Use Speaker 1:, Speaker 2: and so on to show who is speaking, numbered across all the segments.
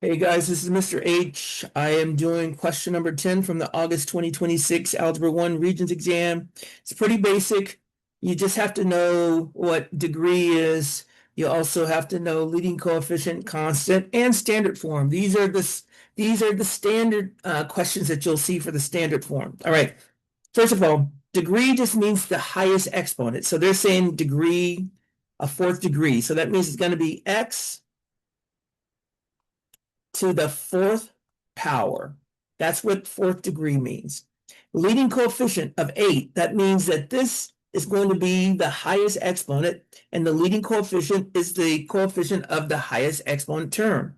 Speaker 1: Hey guys, this is Mr. H. I am doing question number 10 from the August 2026 Algebra 1 Regents exam. It's pretty basic. You just have to know what degree is. You also have to know leading coefficient, constant, and standard form. These are the standard questions that you'll see for the standard form. All right. First of all, degree just means the highest exponent. So they're saying degree, a fourth degree. So that means it's going to be x to the fourth power. That's what fourth degree means. Leading coefficient of 8, that means that this is going to be the highest exponent, and the leading coefficient is the coefficient of the highest exponent term,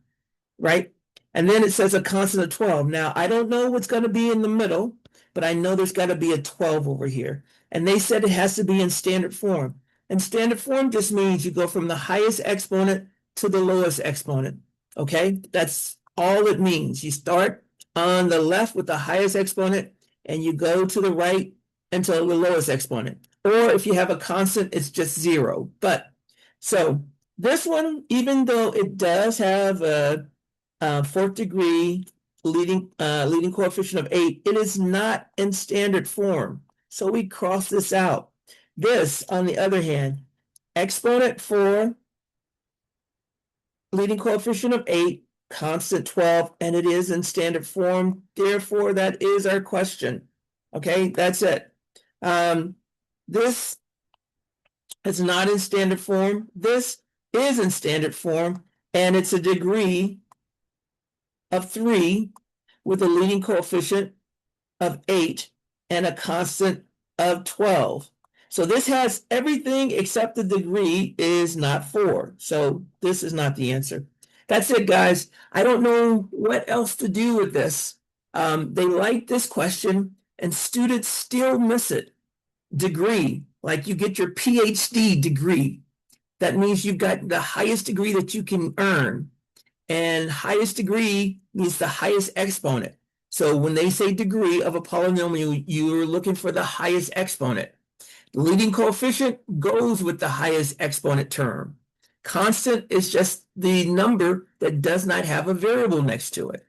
Speaker 1: right? And then it says a constant of 12. Now, I don't know what's going to be in the middle, but I know there's got to be a 12 over here. And they said it has to be in standard form. And standard form just means you go from the highest exponent to the lowest exponent. Okay, that's all it means. You start on the left with the highest exponent and you go to the right until the lowest exponent. Or if you have a constant, it's just 0. But so this one, even though it does have a fourth degree leading coefficient of 8, it is not in standard form. So we cross this out. This, on the other hand, exponent 4, leading coefficient of 8, constant 12, and it is in standard form. Therefore, that is our question. Okay, that's it. This is not in standard form. This is in standard form, and it's a degree of 3 with a leading coefficient of 8 and a constant of 12. So this has everything except the degree is not 4. So this is not the answer. That's it, guys. I don't know what else to do with this. They like this question, and students still miss it. Degree, like you get your PhD degree. That means you've got the highest degree that you can earn. And highest degree means the highest exponent. So when they say degree of a polynomial, you're looking for the highest exponent. The leading coefficient goes with the highest exponent term. Constant is just the number that does not have a variable next to it.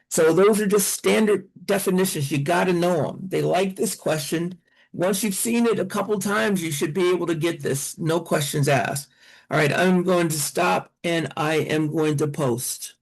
Speaker 1: So those are just standard definitions. You got to know them. They like this question. Once you've seen it a couple times, you should be able to get this. No questions asked. All right, I'm going to stop and I am going to post.